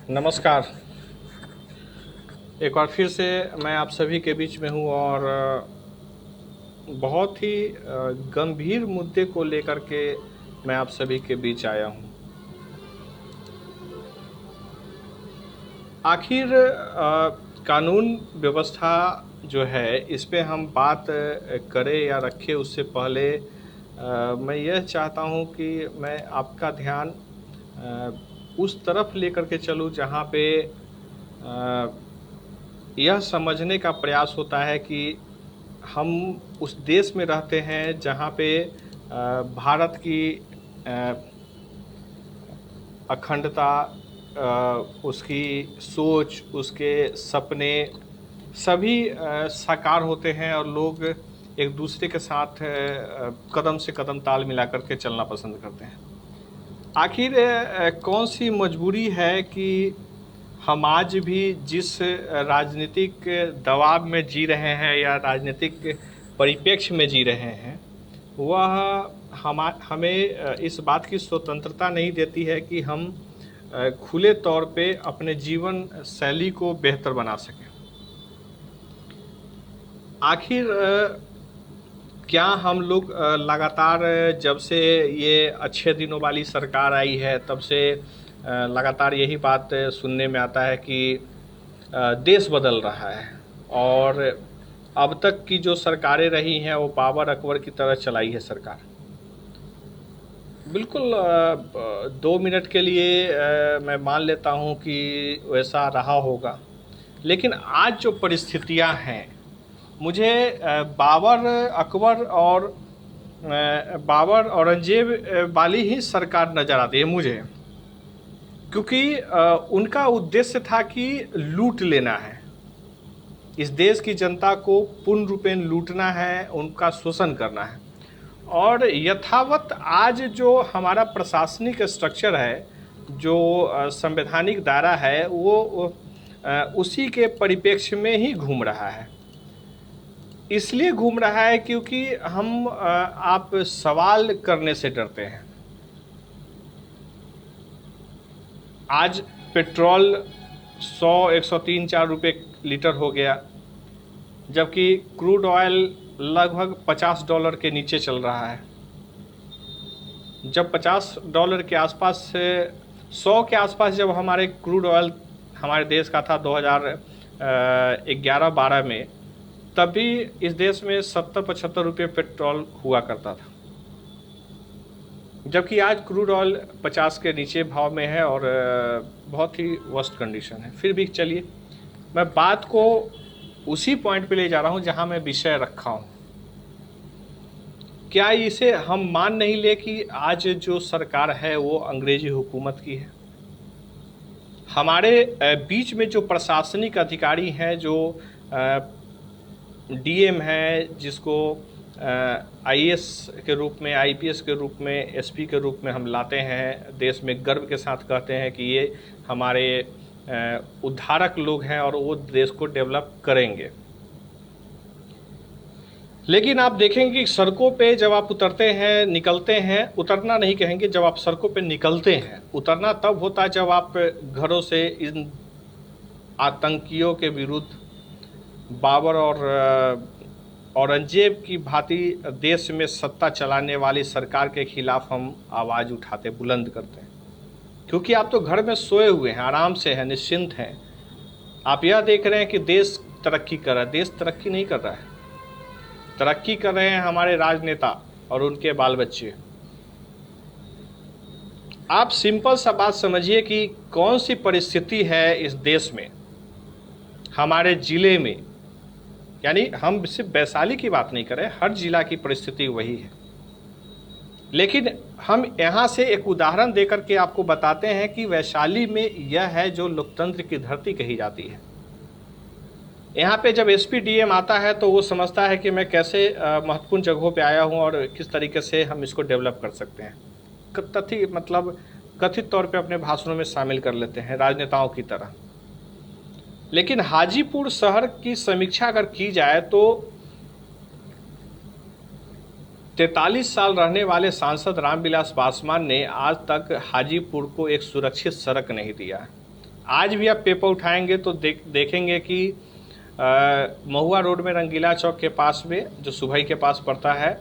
नमस्कार। एक बार फिर से मैं आप सभी के बीच में हूँ और बहुत ही गंभीर मुद्दे को लेकर के मैं आप सभी के बीच आया हूँ। आखिर कानून व्यवस्था जो है इस पे हम बात करें या रखें उससे पहले मैं यह चाहता हूँ कि मैं आपका ध्यान उस तरफ लेकर के चलूँ जहाँ पे यह समझने का प्रयास होता है कि हम उस देश में रहते हैं जहाँ पे भारत की अखंडता, उसकी सोच, उसके सपने सभी साकार होते हैं और लोग एक दूसरे के साथ कदम से कदम ताल मिला करके चलना पसंद करते हैं। आखिर कौन सी मजबूरी है कि हम आज भी जिस राजनीतिक दबाव में जी रहे हैं या राजनीतिक परिप्रेक्ष्य में जी रहे हैं वह हमें इस बात की स्वतंत्रता नहीं देती है कि हम खुले तौर पे अपने जीवन शैली को बेहतर बना सकें। आखिर क्या हम लोग लगातार जब से ये अच्छे दिनों वाली सरकार आई है तब से लगातार यही बात सुनने में आता है कि देश बदल रहा है और अब तक की जो सरकारें रही हैं वो बाबर अकबर की तरह चलाई है सरकार। बिल्कुल 2 मिनट के लिए मैं मान लेता हूँ कि वैसा रहा होगा, लेकिन आज जो परिस्थितियाँ हैं मुझे बाबर औरंगजेब वाली ही सरकार नज़र आती है मुझे, क्योंकि उनका उद्देश्य था कि लूट लेना है, इस देश की जनता को पूर्ण रूपेण लूटना है, उनका शोषण करना है। और यथावत आज जो हमारा प्रशासनिक स्ट्रक्चर है, जो संवैधानिक दायरा है, वो उसी के परिप्रेक्ष्य में ही घूम रहा है। इसलिए घूम रहा है क्योंकि हम आप सवाल करने से डरते हैं। आज पेट्रोल 100, 103, 4 रुपये लीटर हो गया, जबकि क्रूड ऑयल लगभग $50 के नीचे चल रहा है। जब $50 के आसपास से 100 के आसपास जब हमारे क्रूड ऑयल हमारे देश का था 2011-12 में, तभी इस देश में 70-75 रुपये पेट्रोल हुआ करता था, जबकि आज क्रूड ऑयल 50 के नीचे भाव में है और बहुत ही वर्स्ट कंडीशन है। फिर भी चलिए मैं बात को उसी पॉइंट पे ले जा रहा हूँ जहाँ मैं विषय रखा हूँ। क्या इसे हम मान नहीं ले कि आज जो सरकार है वो अंग्रेजी हुकूमत की है। हमारे बीच में जो प्रशासनिक अधिकारी हैं, जो डीएम है, जिसको आईएएस के रूप में, आईपीएस के रूप में, एसपी के रूप में हम लाते हैं, देश में गर्व के साथ कहते हैं कि ये हमारे उद्धारक लोग हैं और वो देश को डेवलप करेंगे। लेकिन आप देखेंगे कि सड़कों पे जब आप उतरते हैं, निकलते हैं, उतरना नहीं कहेंगे, जब आप सड़कों पे निकलते हैं, उतरना तब होता है जब आप घरों से इन आतंकियों के विरुद्ध, बाबर और औरंगजेब की भांति देश में सत्ता चलाने वाली सरकार के खिलाफ हम आवाज़ उठाते, बुलंद करते हैं। क्योंकि आप तो घर में सोए हुए हैं, आराम से हैं, निश्चिंत हैं। आप यह देख रहे हैं कि देश तरक्की कर रहा है। देश तरक्की नहीं कर रहा है, तरक्की कर रहे हैं हमारे राजनेता और उनके बाल बच्चे। आप सिंपल सा बात समझिए कि कौन सी परिस्थिति है इस देश में, हमारे ज़िले में, यानी हम सिर्फ वैशाली की बात नहीं करें, हर जिला की परिस्थिति वही है। लेकिन हम यहाँ से एक उदाहरण देकर के आपको बताते हैं कि वैशाली में यह है जो लोकतंत्र की धरती कही जाती है। यहाँ पे जब एसपी डीएम आता है तो वो समझता है कि मैं कैसे महत्वपूर्ण जगहों पे आया हूँ और किस तरीके से हम इसको डेवलप कर सकते हैं। कथित तौर पे अपने भाषणों में शामिल कर लेते हैं, राजनेताओं की तरह। लेकिन हाजीपुर शहर की समीक्षा अगर की जाए तो 43 साल रहने वाले सांसद रामविलास पासवान ने आज तक हाजीपुर को एक सुरक्षित सड़क नहीं दिया। आज भी आप पेपर उठाएंगे तो देखेंगे कि महुआ रोड में रंगीला चौक के पास में, जो सुबह के पास पड़ता है,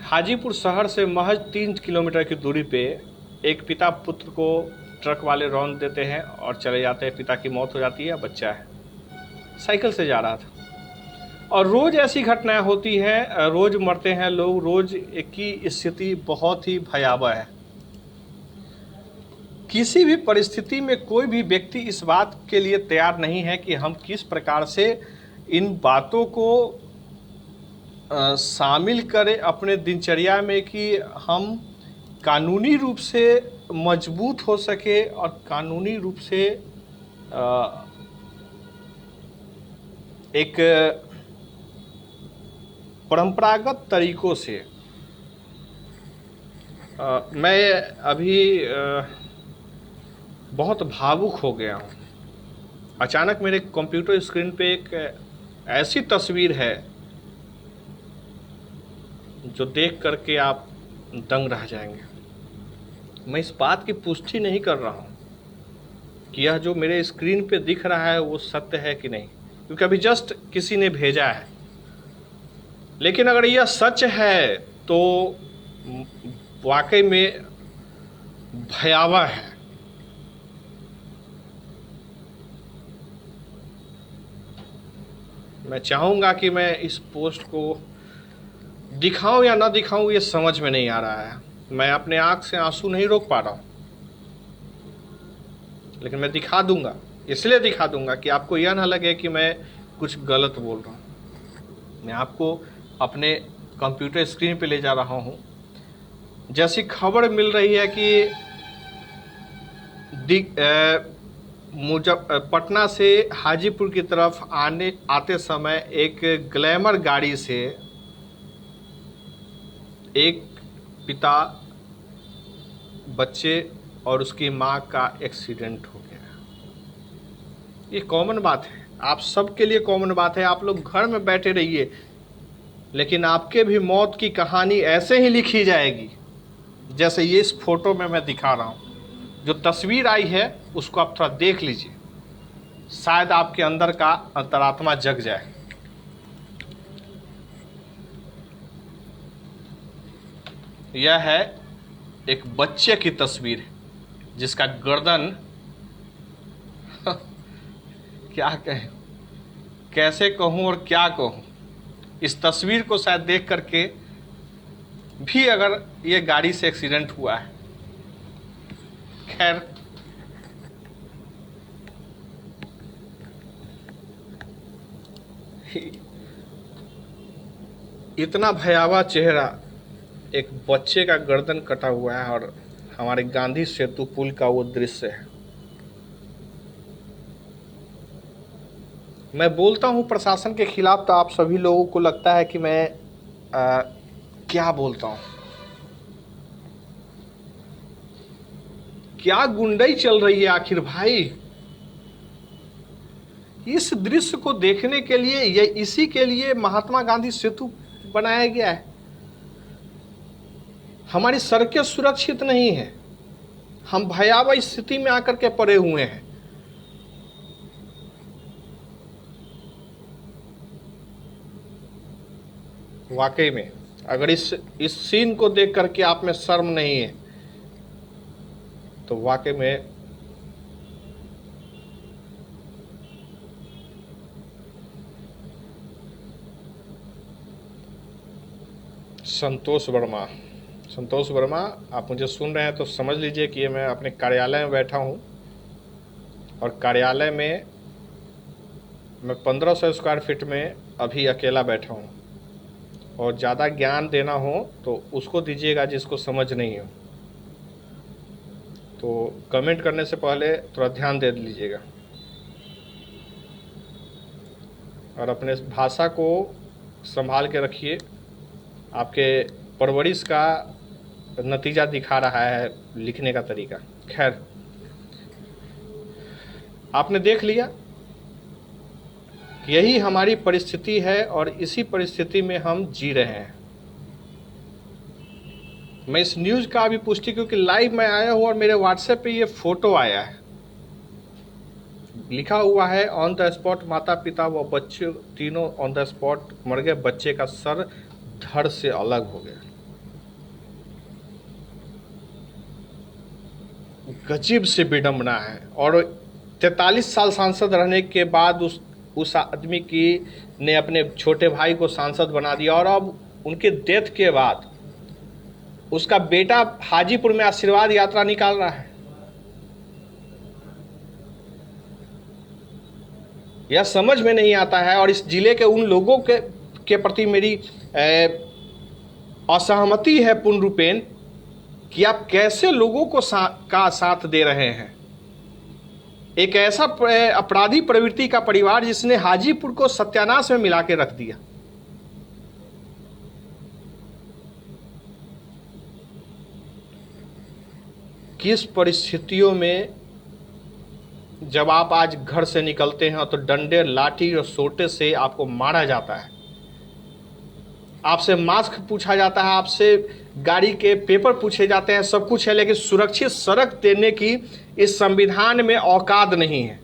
हाजीपुर शहर से महज 3 किलोमीटर की दूरी पे एक पिता पुत्र को ट्रक वाले रौंद देते हैं और चले जाते हैं। पिता की मौत हो जाती है, बच्चा है, साइकिल से जा रहा था। और रोज़ ऐसी घटनाएं होती हैं, रोज़ मरते हैं लोग, रोज़ की स्थिति बहुत ही भयावह है। किसी भी परिस्थिति में कोई भी व्यक्ति इस बात के लिए तैयार नहीं है कि हम किस प्रकार से इन बातों को शामिल करें अपने दिनचर्या में, कि हम कानूनी रूप से मजबूत हो सके और कानूनी रूप से एक परंपरागत तरीकों से। मैं अभी बहुत भावुक हो गया हूँ। अचानक मेरे कंप्यूटर स्क्रीन पे एक ऐसी तस्वीर है जो देख करके आप दंग रह जाएंगे। मैं इस बात की पुष्टि नहीं कर रहा हूँ कि यह जो मेरे स्क्रीन पे दिख रहा है वो सत्य है कि नहीं, क्योंकि अभी जस्ट किसी ने भेजा है। लेकिन अगर यह सच है तो वाकई में भयावह है। मैं चाहूँगा कि मैं इस पोस्ट को दिखाऊं या ना दिखाऊं, ये समझ में नहीं आ रहा है। मैं अपने आँख से आंसू नहीं रोक पा रहा हूँ, लेकिन मैं दिखा दूंगा। इसलिए दिखा दूंगा कि आपको यह ना लगे कि मैं कुछ गलत बोल रहा हूँ। मैं आपको अपने कंप्यूटर स्क्रीन पे ले जा रहा हूँ। जैसी खबर मिल रही है कि पटना से हाजीपुर की तरफ आते समय एक ग्लैमर गाड़ी से एक पिता, बच्चे और उसकी माँ का एक्सीडेंट हो गया। ये कॉमन बात है, आप सबके लिए कॉमन बात है। आप लोग घर में बैठे रहिए, लेकिन आपके भी मौत की कहानी ऐसे ही लिखी जाएगी जैसे ये इस फोटो में मैं दिखा रहा हूँ। जो तस्वीर आई है उसको आप थोड़ा देख लीजिए, शायद आपके अंदर का अंतरात्मा जग जाए। यह है एक बच्चे की तस्वीर जिसका गर्दन क्या कहें, कैसे कहूं और क्या कहूं। इस तस्वीर को शायद देख करके भी अगर ये गाड़ी से एक्सीडेंट हुआ है, खैर इतना भयावह चेहरा, एक बच्चे का गर्दन कटा हुआ है और हमारे गांधी सेतु पुल का वो दृश्य है। मैं बोलता हूं प्रशासन के खिलाफ तो आप सभी लोगों को लगता है कि मैं क्या बोलता हूं। क्या गुंडई चल रही है आखिर भाई। इस दृश्य को देखने के लिए, ये इसी के लिए महात्मा गांधी सेतु बनाया गया है। हमारी सड़कें सुरक्षित नहीं है, हम भयावह स्थिति में आकर के पड़े हुए हैं। वाकई में अगर इस सीन को देख करके आप में शर्म नहीं है तो वाकई में संतोष वर्मा आप मुझे सुन रहे हैं तो समझ लीजिए कि मैं अपने कार्यालय में बैठा हूं और कार्यालय में मैं 1500 स्क्वायर फीट में अभी अकेला बैठा हूं। और ज़्यादा ज्ञान देना हो तो उसको दीजिएगा जिसको समझ नहीं हो, तो कमेंट करने से पहले थोड़ा ध्यान दे लीजिएगा और अपने भाषा को संभाल के रखिए। आपके परवरिश का नतीजा दिखा रहा है लिखने का तरीका। खैर, आपने देख लिया, यही हमारी परिस्थिति है और इसी परिस्थिति में हम जी रहे हैं। मैं इस न्यूज़ का अभी पुष्टि, क्योंकि लाइव मैं आया हूँ और मेरे व्हाट्सएप पे ये फ़ोटो आया है लिखा हुआ है ऑन द स्पॉट माता पिता व बच्चे तीनों ऑन द स्पॉट मर गए, बच्चे का सर धड़ से अलग हो गया। गजब से विडंबना है। और 43 साल सांसद रहने के बाद उस आदमी की ने अपने छोटे भाई को सांसद बना दिया, और अब उनके डेथ के बाद उसका बेटा हाजीपुर में आशीर्वाद यात्रा निकाल रहा है। यह समझ में नहीं आता है। और इस जिले के उन लोगों के प्रति मेरी असहमति है पूर्ण रूपेण कि आप कैसे लोगों को का साथ दे रहे हैं। एक ऐसा अपराधी प्रवृत्ति का परिवार जिसने हाजीपुर को सत्यानाश में मिला के रख दिया। किस परिस्थितियों में जब आप आज घर से निकलते हैं तो डंडे, लाठी और सोटे से आपको मारा जाता है, आपसे मास्क पूछा जाता है, आपसे गाड़ी के पेपर पूछे जाते हैं, सब कुछ है, लेकिन सुरक्षित सड़क देने की इस संविधान में औकात नहीं है।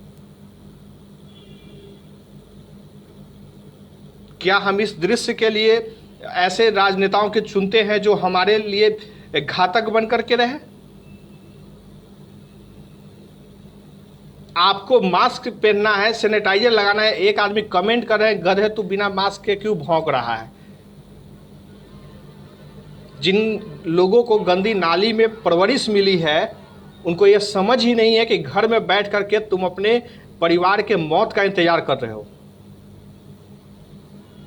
क्या हम इस दृश्य के लिए ऐसे राजनेताओं के चुनते हैं जो हमारे लिए घातक बन करके रहे? आपको मास्क पहनना है, सैनिटाइजर लगाना है। एक आदमी कमेंट कर रहे हैं, गधे तू बिना मास्क के क्यों भौंक रहा है। जिन लोगों को गंदी नाली में परवरिश मिली है उनको यह समझ ही नहीं है कि घर में बैठ करके तुम अपने परिवार के मौत का इंतजार कर रहे हो,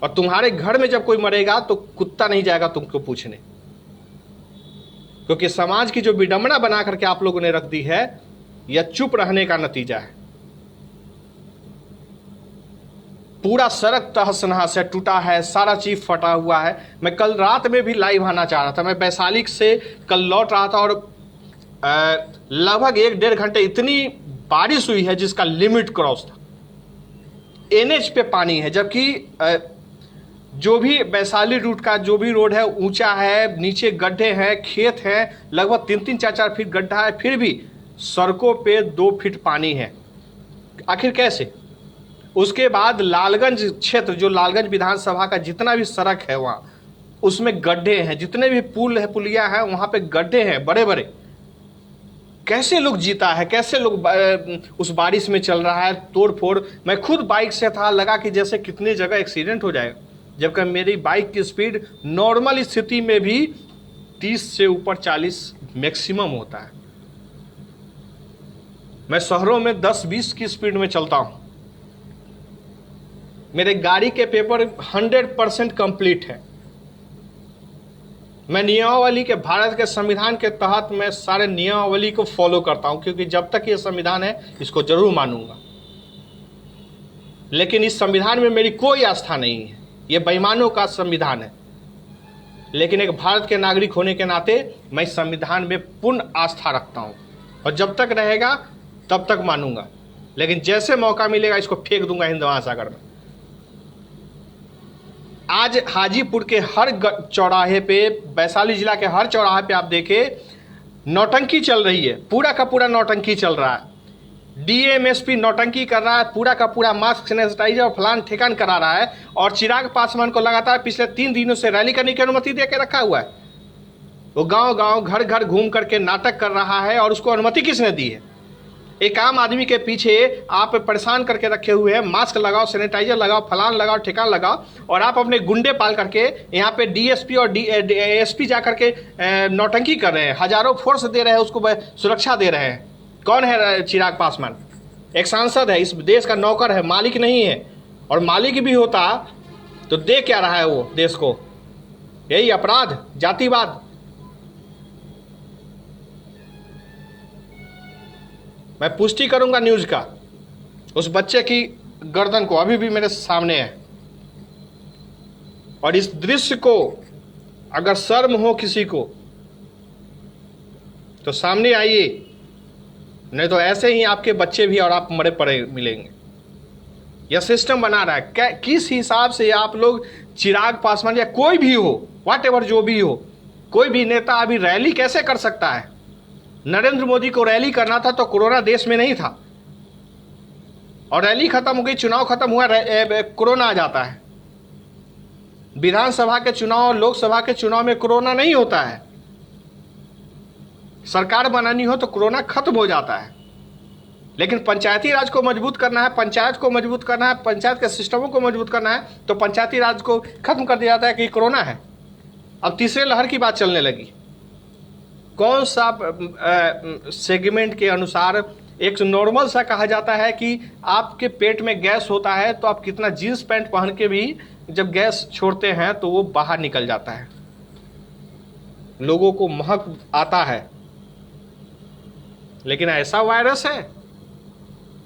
और तुम्हारे घर में जब कोई मरेगा तो कुत्ता नहीं जाएगा तुमको पूछने। क्योंकि समाज की जो विडंबना बना करके आप लोगों ने रख दी है, यह चुप रहने का नतीजा है। पूरा सड़क तहस नहस है, टूटा है, सारा चीज फटा हुआ है। मैं कल रात में भी लाइव आना चाह रहा था। मैं वैशाली से कल लौट रहा था और लगभग 1-1.5 घंटे इतनी बारिश हुई है जिसका लिमिट क्रॉस था। एनएच पे पानी है, जबकि जो भी वैशाली रूट का जो भी रोड है ऊंचा है, नीचे गड्ढे हैं, खेत हैं, लगभग 3-3, 4-4 फीट गड्ढा है, फिर भी सड़कों पे 2 फीट पानी है। आखिर कैसे? उसके बाद लालगंज क्षेत्र, जो लालगंज विधानसभा का जितना भी सड़क है वहाँ, उसमें गड्ढे हैं, जितने भी पुल है, पुलिया है, वहाँ पे गड्ढे हैं बड़े बड़े। कैसे लोग जीता है, कैसे लोग उस बारिश में चल रहा है, तोड़ फोड़। मैं खुद बाइक से था, लगा कि जैसे कितनी जगह एक्सीडेंट हो जाएगा, जबकि मेरी बाइक की स्पीड नॉर्मल स्थिति में भी 30 से ऊपर 40 मैक्सिमम होता है। मैं शहरों में 10-20 की स्पीड में चलता हूँ। मेरे गाड़ी के पेपर 100% कंप्लीट है। मैं नियमावली के, भारत के संविधान के तहत मैं सारे नियमावली को फॉलो करता हूं, क्योंकि जब तक ये संविधान है इसको जरूर मानूंगा। लेकिन इस संविधान में मेरी कोई आस्था नहीं है, ये बेईमानों का संविधान है। लेकिन एक भारत के नागरिक होने के नाते मैं इस संविधान में पूर्ण आस्था रखता हूं, और जब तक रहेगा तब तक मानूंगा। लेकिन जैसे मौका मिलेगा इसको फेंक दूंगा हिंद महासागर में। आज हाजीपुर के हर चौराहे पे, वैशाली जिला के हर चौराहे पे आप देखें नौटंकी चल रही है, पूरा का पूरा नौटंकी चल रहा है। डीएमएसपी नौटंकी कर रहा है, पूरा का पूरा मास्क, सैनिटाइजर और फलान ठेकान करा रहा है। और चिराग पासवान को लगातार पिछले 3 दिनों से रैली करने की अनुमति दे के रखा हुआ है। वो गांव गांव, घर घर घूम करके नाटक कर रहा है, और उसको अनुमति किसने दी है? एक आम आदमी के पीछे आप परेशान करके रखे हुए हैं, मास्क लगाओ, सैनिटाइजर लगाओ, फलान लगाओ, ठेकान लगाओ, और आप अपने गुंडे पाल करके यहाँ पे डीएसपी और एसपी जा करके नौटंकी कर रहे हैं, हजारों फोर्स दे रहे हैं, उसको सुरक्षा दे रहे हैं। कौन है चिराग पासवान? एक सांसद है, इस देश का नौकर है, मालिक नहीं है। और मालिक भी होता तो दे क्या रहा है वो देश को? यही अपराध, जातिवाद। मैं पुष्टि करूंगा न्यूज का, उस बच्चे की गर्दन को अभी भी मेरे सामने है। और इस दृश्य को अगर शर्म हो किसी को तो सामने आइए, नहीं तो ऐसे ही आपके बच्चे भी और आप मरे पड़े मिलेंगे। यह सिस्टम बना रहा है। किस हिसाब से आप लोग चिराग पासवान या कोई भी हो, व्हाटएवर जो भी हो, कोई भी नेता अभी रैली कैसे कर सकता है? नरेंद्र मोदी को रैली करना था तो कोरोना देश में नहीं था। और रैली खत्म हो गई, चुनाव खत्म हुआ, कोरोना आ जाता है। विधानसभा के चुनाव, लोकसभा के चुनाव में कोरोना नहीं होता है। सरकार बनानी हो तो कोरोना खत्म हो जाता है। लेकिन पंचायती राज को मजबूत करना है, पंचायत को मजबूत करना है, पंचायत के सिस्टमों को मजबूत करना है, तो पंचायती राज को खत्म कर दिया जाता है कि कोरोना है। अब तीसरे लहर की बात चलने लगी। कौन सा सेगमेंट के अनुसार एक नॉर्मल सा कहा जाता है कि आपके पेट में गैस होता है तो आप कितना जींस पैंट पहन के भी जब गैस छोड़ते हैं तो वो बाहर निकल जाता है, लोगों को महक आता है। लेकिन ऐसा वायरस है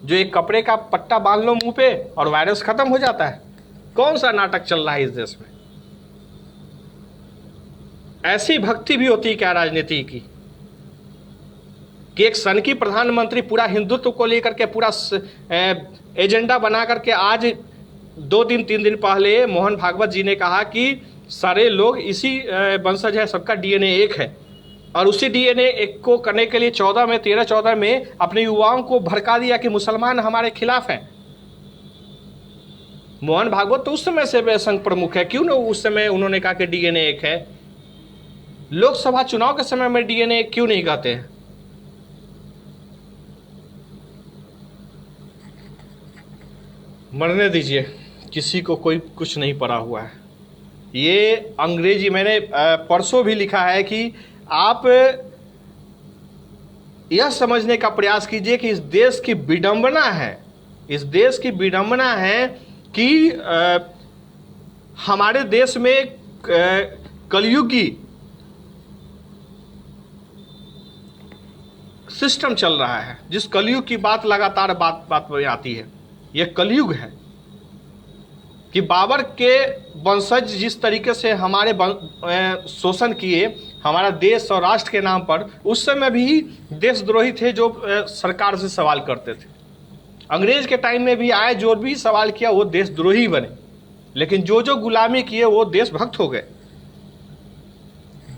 जो एक कपड़े का पट्टा बांध लो मुंह पे और वायरस खत्म हो जाता है। कौन सा नाटक चल रहा है इस देश में? ऐसी भक्ति भी होती है क्या राजनीति की कि एक सन की प्रधानमंत्री पूरा हिंदुत्व को लेकर के पूरा एजेंडा बना करके आज 2 दिन 3 दिन पहले मोहन भागवत जी ने कहा कि सारे लोग इसी वंशज है, सबका डीएनए एक है, और उसी डीएनए एक को करने के लिए 13-14 में अपने युवाओं को भड़का दिया कि मुसलमान हमारे खिलाफ हैं। मोहन भागवत तो उस समय से संघ प्रमुख है, क्यों ना उस समय उन्होंने कहा कि डीएनए एक है? लोकसभा चुनाव के समय में डीएनए क्यों नहीं कहते हैं? मरने दीजिए, किसी को कोई कुछ नहीं पड़ा हुआ है। ये अंग्रेजी मैंने परसों भी लिखा है कि आप यह समझने का प्रयास कीजिए कि इस देश की विडंबना है, इस देश की विडंबना है कि हमारे देश में कलयुगी सिस्टम चल रहा है। जिस कलयुग की बात लगातार बात में आती है, यह कलयुग है कि बाबर के वंशज जिस तरीके से हमारे शोषण किए हमारा देश और राष्ट्र के नाम पर, उस समय भी देशद्रोही थे जो सरकार से सवाल करते थे। अंग्रेज के टाइम में भी आए, जो भी सवाल किया वो देशद्रोही बने, लेकिन जो गुलामी किए वो देशभक्त हो गए।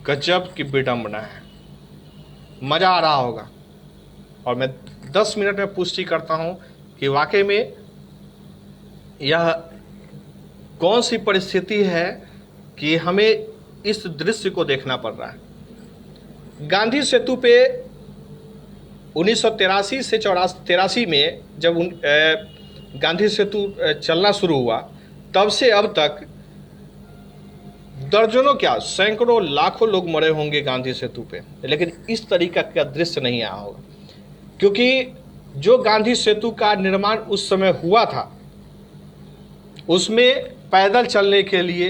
गजब की विडंबना है, मजा आ रहा होगा। और मैं 10 मिनट में पुष्टि करता हूं कि वाकई में यह कौन सी परिस्थिति है कि हमें इस दृश्य को देखना पड़ रहा है। गांधी सेतु पे 1983 से 83 में जब गांधी सेतु चलना शुरू हुआ, तब से अब तक दर्जनों क्या सैकड़ों लाखों लोग मरे होंगे गांधी सेतु पे, लेकिन इस तरीका का दृश्य नहीं आया होगा। क्योंकि जो गांधी सेतु का निर्माण उस समय हुआ था, उसमें पैदल चलने के लिए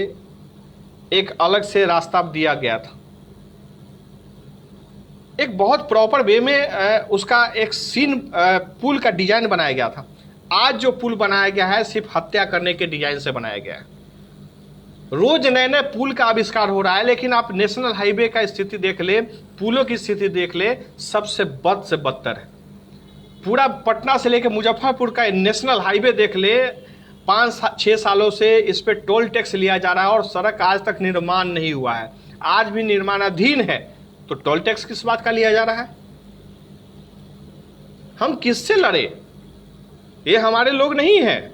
एक अलग से रास्ता दिया गया था, एक बहुत प्रॉपर वे में उसका एक सीन पुल का डिजाइन बनाया गया था। आज जो पुल बनाया गया है सिर्फ हत्या करने के डिजाइन से बनाया गया है। रोज नए नए पुल का आविष्कार हो रहा है, लेकिन आप नेशनल हाईवे का स्थिति देख ले, पुलों की स्थिति देख ले, सबसे बद से बदतर है। पूरा पटना से लेकर मुजफ्फरपुर का नेशनल हाईवे देख ले, 5-6 सालों से इस पे टोल टैक्स लिया जा रहा है और सड़क आज तक निर्माण नहीं हुआ है, आज भी निर्माणाधीन है, तो टोल टैक्स किस बात का लिया जा रहा है? हम किससे लड़े? ये हमारे लोग नहीं हैं।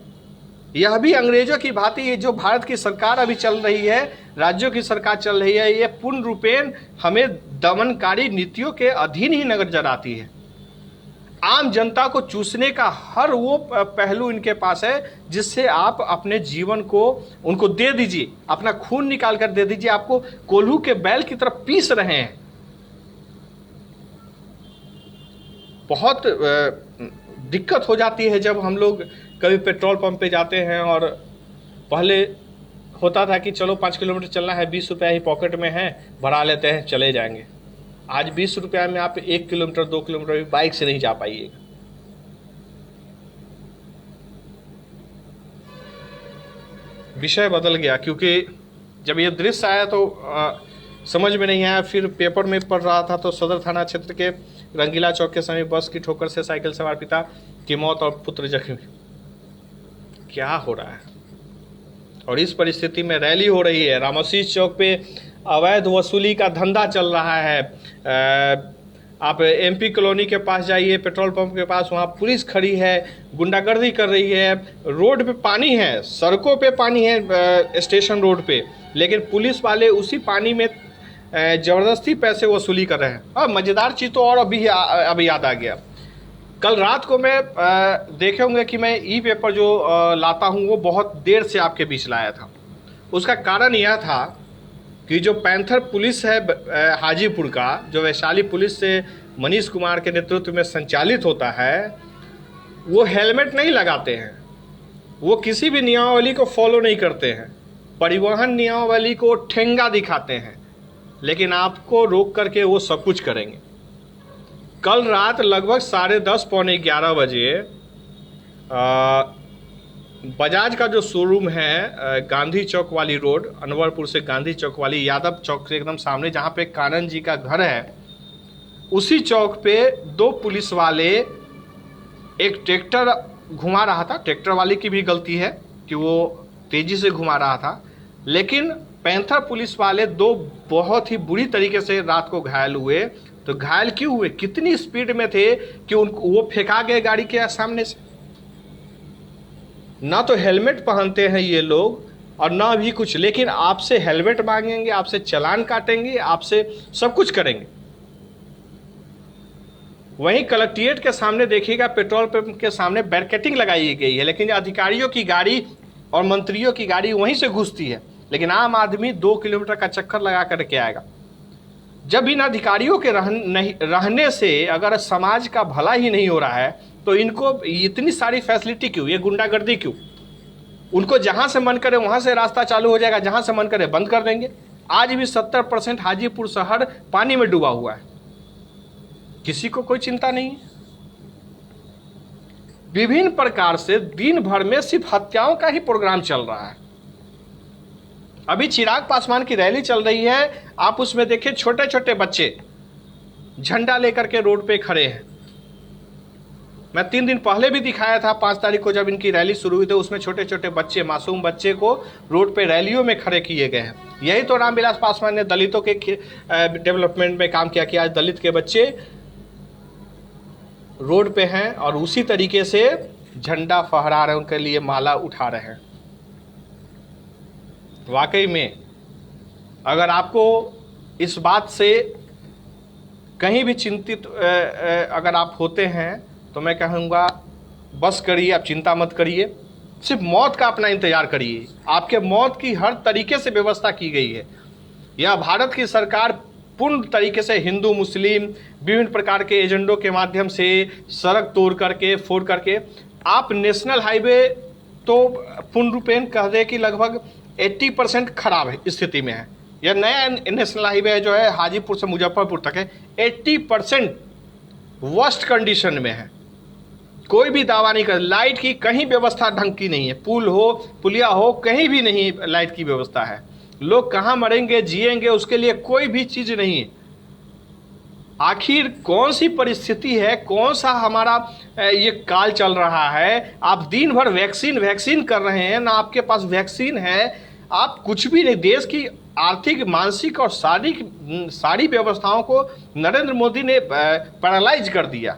यह भी अंग्रेजों की भांति ये जो भारत की सरकार अभी चल रही है, राज्यों की सरकार चल रही है, ये पूर्ण रूपेण हमें दमनकारी नीतियों के अधीन ही नजर आती है। आम जनता को चूसने का हर वो पहलू इनके पास है जिससे आप अपने जीवन को उनको दे दीजिए, अपना खून निकाल कर दे दीजिए, आपको कोल्हू के बैल की तरफ पीस रहे हैं। बहुत दिक्कत हो जाती है जब हम लोग कभी पेट्रोल पंप पे जाते हैं, और पहले होता था कि चलो 5 किलोमीटर चलना है, 20 रुपया ही पॉकेट में है, भरा लेते हैं, चले जाएंगे। आज 20 रुपया में आप 1 किलोमीटर 2 किलोमीटर भी बाइक से नहीं जा पाइएगा। विषय बदल गया, क्योंकि जब ये दृश्य आया तो समझ में नहीं आया। फिर पेपर में पढ़ रहा था तो सदर थाना क्षेत्र के रंगीला चौक के समीप बस की ठोकर से साइकिल सवार पिता की मौत और पुत्र जख्मी। क्या हो रहा है? और इस परिस्थिति में रैली हो रही है, रामोसी चौक पे अवैध वसूली का धंधा चल रहा है, आप एमपी कॉलोनी के पास जाइए, पेट्रोल पंप के पास, वहाँ पुलिस खड़ी है, गुंडागर्दी कर रही है। रोड पे पानी है, सड़कों पे पानी है, स्टेशन रोड पे, लेकिन पुलिस वाले उसी पानी में ज़बरदस्ती पैसे वसूली कर रहे हैं। और मज़ेदार चीज़ तो और अभी याद आ गया। कल रात को मैं देखे होंगे कि मैं ई पेपर जो लाता हूँ वो बहुत देर से आपके बीच लाया था। उसका कारण यह था कि जो पैंथर पुलिस है हाजीपुर का, जो वैशाली पुलिस से मनीष कुमार के नेतृत्व में संचालित होता है, वो हेलमेट नहीं लगाते हैं, वो किसी भी नियमावली को फॉलो नहीं करते हैं, परिवहन नियमावली को ठेंगा दिखाते हैं, लेकिन आपको रोक करके वो सब कुछ करेंगे। कल रात लगभग 10:30 पौने 11 बजे बजाज का जो शोरूम है गांधी चौक वाली रोड, अनवरपुर से गांधी चौक वाली, यादव चौक से एकदम सामने जहाँ पे कानन जी का घर है, उसी चौक पे 2 पुलिस वाले एक ट्रैक्टर घुमा रहा था। ट्रैक्टर वाले की भी गलती है कि वो तेज़ी से घुमा रहा था, लेकिन पैंथर पुलिस वाले 2 बहुत ही बुरी तरीके से रात को घायल हुए। तो घायल क्यों हुए? कितनी स्पीड में थे कि वो फेंका गए गाड़ी के सामने से। ना तो हेलमेट पहनते हैं ये लोग और ना भी कुछ, लेकिन आपसे हेलमेट मांगेंगे, आपसे चालान काटेंगे, आपसे सब कुछ करेंगे। वहीं कलेक्ट्रेट के सामने देखिएगा, पेट्रोल पंप के सामने बैरिकेडिंग लगाई गई है, लेकिन अधिकारियों की गाड़ी और मंत्रियों की गाड़ी वहीं से घुसती है, लेकिन आम आदमी 2 किलोमीटर का चक्कर लगा करके आएगा। जब इन अधिकारियों के रहने से अगर समाज का भला ही नहीं हो रहा है, तो इनको इतनी सारी फैसिलिटी क्यों, ये गुंडागर्दी क्यों? उनको जहां से मन करे वहां से रास्ता चालू हो जाएगा, जहां से मन करे बंद कर देंगे। आज भी 70% हाजीपुर शहर पानी में डूबा हुआ है, किसी को कोई चिंता नहीं है। विभिन्न प्रकार से दिन भर में सिर्फ हत्याओं का ही प्रोग्राम चल रहा है। अभी चिराग पासवान की रैली चल रही है, आप उसमें देखिए छोटे छोटे बच्चे झंडा लेकर के रोड पे खड़े हैं। मैं 3 दिन पहले भी दिखाया था, 5 तारीख को जब इनकी रैली शुरू हुई थी, उसमें छोटे छोटे बच्चे, मासूम बच्चे को रोड पे रैलियों में खड़े किए गए हैं। यही तो रामविलास पासवान ने दलितों के डेवलपमेंट में काम किया कि आज दलित के बच्चे रोड पे हैं और उसी तरीके से झंडा फहरा रहे हैं, उनके लिए माला उठा रहे हैं। वाकई में अगर आपको इस बात से कहीं भी चिंतित अगर आप होते हैं, तो मैं कहूँगा बस करिए, आप चिंता मत करिए, सिर्फ मौत का अपना इंतजार करिए। आपके मौत की हर तरीके से व्यवस्था की गई है। यह भारत की सरकार पूर्ण तरीके से हिंदू मुस्लिम विभिन्न प्रकार के एजेंडों के माध्यम से सड़क तोड़ करके, फोड़ करके, आप नेशनल हाईवे तो पूर्ण रूपेण कह दे कि लगभग 80% खराब स्थिति में है। यह नया नेशनल हाईवे जो है हाजीपुर से मुजफ्फरपुर तक है, 80% वर्स्ट कंडीशन में है। कोई भी दावा नहीं कर, लाइट की कहीं व्यवस्था ढंग की नहीं है, पुल हो पुलिया हो कहीं भी नहीं लाइट की व्यवस्था है। लोग कहाँ मरेंगे जिएंगे उसके लिए कोई भी चीज नहीं है। आखिर कौन सी परिस्थिति है, कौन सा हमारा ये काल चल रहा है? आप दिन भर वैक्सीन कर रहे हैं, ना आपके पास वैक्सीन है, आप कुछ भी नहीं। देश की आर्थिक, मानसिक और सारी व्यवस्थाओं को नरेंद्र मोदी ने पैरालाइज कर दिया।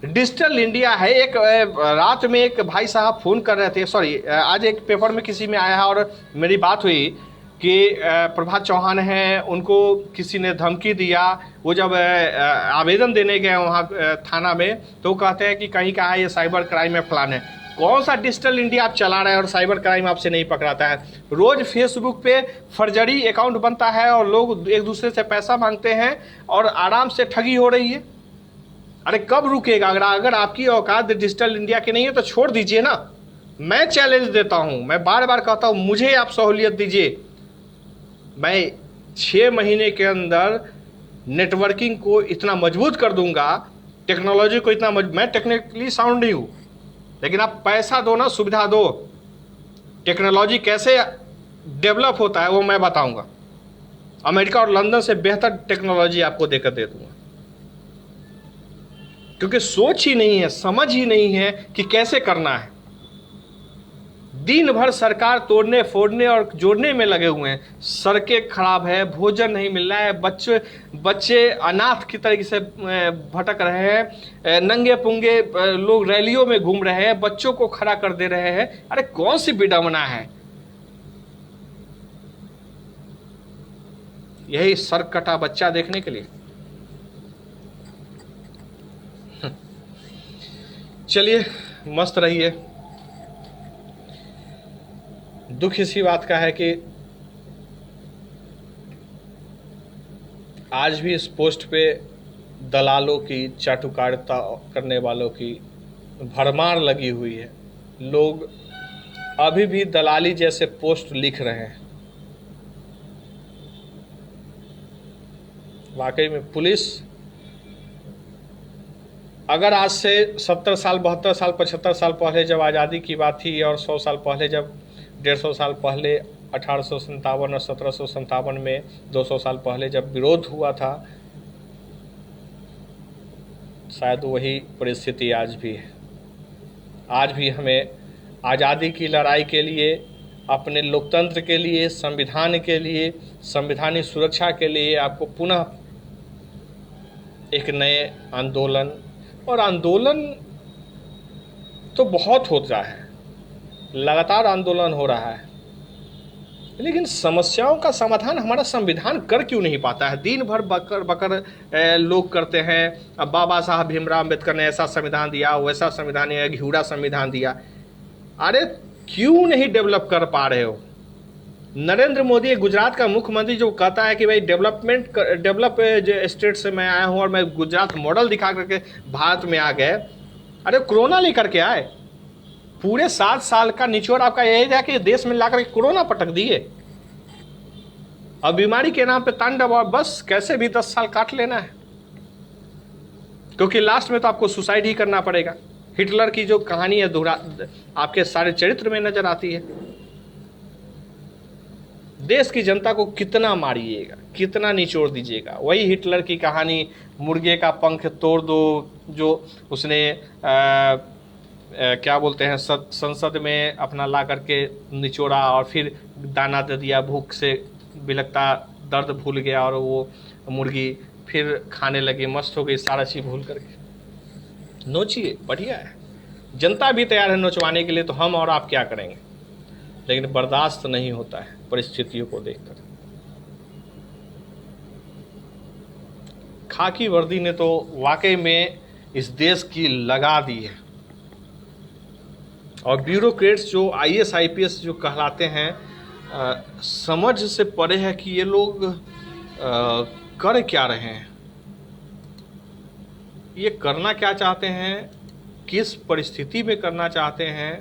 डिजिटल इंडिया है। एक रात में एक भाई साहब फोन कर रहे थे, सॉरी आज एक पेपर में किसी में आया है और मेरी बात हुई कि प्रभात चौहान हैं, उनको किसी ने धमकी दिया। वो जब आवेदन देने गए वहाँ थाना में, तो कहते हैं कि कहीं कहा ये साइबर क्राइम में फलान है। कौन सा डिजिटल इंडिया आप चला रहे हैं और साइबर क्राइम आपसे नहीं पकड़ाता है? रोज फेसबुक पे फर्जरी अकाउंट बनता है और लोग एक दूसरे से पैसा मांगते हैं और आराम से ठगी हो रही है। अरे कब रुकेगा? अगर आपकी औकात डिजिटल इंडिया की नहीं है तो छोड़ दीजिए ना। मैं चैलेंज देता हूं, मैं बार बार कहता हूं, मुझे आप सहूलियत दीजिए। मैं 6 महीने के अंदर नेटवर्किंग को इतना मजबूत कर दूंगा, टेक्नोलॉजी को इतना मैं टेक्निकली साउंड नहीं हूं, लेकिन आप पैसा दो ना, सुविधा दो। टेक्नोलॉजी कैसे डेवलप होता है वो मैं बताऊंगा। अमेरिका और लंदन से बेहतर टेक्नोलॉजी आपको देकर दे दूंगा, क्योंकि सोच ही नहीं है, समझ ही नहीं है कि कैसे करना है। दिन भर सरकार तोड़ने फोड़ने और जोड़ने में लगे हुए हैं। सड़कें खराब है, भोजन नहीं मिल रहा है, बच्चे अनाथ की तरीके से भटक रहे हैं, नंगे पुंगे लोग रैलियों में घूम रहे हैं, बच्चों को खड़ा कर दे रहे हैं। अरे कौन सी विडंबना है? यही सर कटा बच्चा देखने के लिए। चलिए, मस्त रहिए। दुख इसी बात का है कि आज भी इस पोस्ट पे दलालों की, चाटुकारिता करने वालों की भरमार लगी हुई है। लोग अभी भी दलाली जैसे पोस्ट लिख रहे हैं। वाकई में पुलिस अगर आज से 70 साल, 72 साल, 75 साल पहले जब आज़ादी की बात थी, और 100 साल पहले, जब 150 साल पहले 1857 और 1757 में 200 साल पहले जब विरोध हुआ था, शायद वही परिस्थिति आज भी है। आज भी हमें आज़ादी की लड़ाई के लिए, अपने लोकतंत्र के लिए, संविधान के लिए, संवैधानिक सुरक्षा के लिए आपको पुनः एक नए आंदोलन, और आंदोलन तो बहुत हो रहा है, लगातार आंदोलन हो रहा है, लेकिन समस्याओं का समाधान हमारा संविधान कर क्यों नहीं पाता है? दिन भर बकर बकर लोग करते हैं, अब बाबा साहब भीमराव अम्बेडकर ने ऐसा संविधान दिया, वैसा संविधान दिया, घिउड़ा संविधान दिया। अरे क्यों नहीं डेवलप कर पा रहे हो? नरेंद्र मोदी, गुजरात का मुख्यमंत्री, जो कहता है कि भाई डेवलप स्टेट से मैं आया हूँ और मैं गुजरात मॉडल दिखा करके भारत में आ गए। अरे कोरोना लेकर के आए, पूरे 7 साल का निचोड़ आपका यही था कि देश में लाकर के कोरोना पटक दिए, अब बीमारी के नाम पे तांडव, और बस कैसे भी 10 साल काट लेना है, क्योंकि लास्ट में तो आपको सुसाइड ही करना पड़ेगा। हिटलर की जो कहानी है आपके सारे चरित्र में नजर आती है। देश की जनता को कितना मारिएगा, कितना निचोड़ दीजिएगा? वही हिटलर की कहानी, मुर्गे का पंख तोड़ दो, जो उसने क्या बोलते हैं, संसद में अपना ला करके निचोड़ा और फिर दाना दे दिया, भूख से बिलखता दर्द भूल गया और वो मुर्गी फिर खाने लगी, मस्त हो गई सारा चीज भूल करके। नोचिए, बढ़िया है, जनता भी तैयार है नोचवाने के लिए, तो हम और आप क्या करेंगे? लेकिन बर्दाश्त नहीं होता है परिस्थितियों को देखकर। खाकी वर्दी ने तो वाकई में इस देश की लगा दी है, और ब्यूरोक्रेट्स जो IAS IPS जो कहलाते हैं, समझ से परे है कि ये लोग कर क्या रहे हैं, ये करना क्या चाहते हैं, किस परिस्थिति में करना चाहते हैं,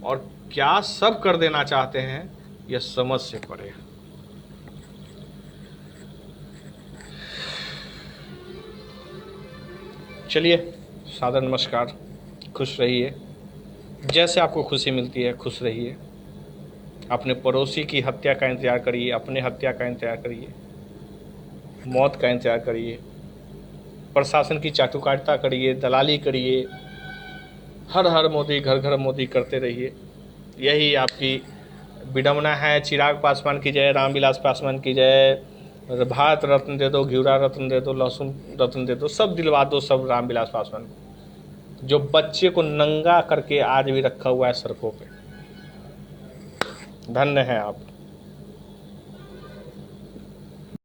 और क्या सब कर देना चाहते हैं, यह समझ से परे है। चलिए, सादर नमस्कार, खुश रहिए, जैसे आपको खुशी मिलती है खुश रहिए। अपने पड़ोसी की हत्या का इंतजार करिए, अपने हत्या का इंतजार करिए, मौत का इंतजार करिए, प्रशासन की चाटुकारिता करिए, दलाली करिए, हर हर मोदी, घर घर मोदी करते रहिए। यही आपकी विडंबना है। चिराग पासवान की जय, रामविलास पासवान की जय, भारत रत्न दे दो, घिउरा रत्न दे दो, लहसुन रत्न दे दो, सब दिलवा दो, सब रामविलास पासवान को, जो बच्चे को नंगा करके आज भी रखा हुआ है सड़कों पे। धन्य है आप।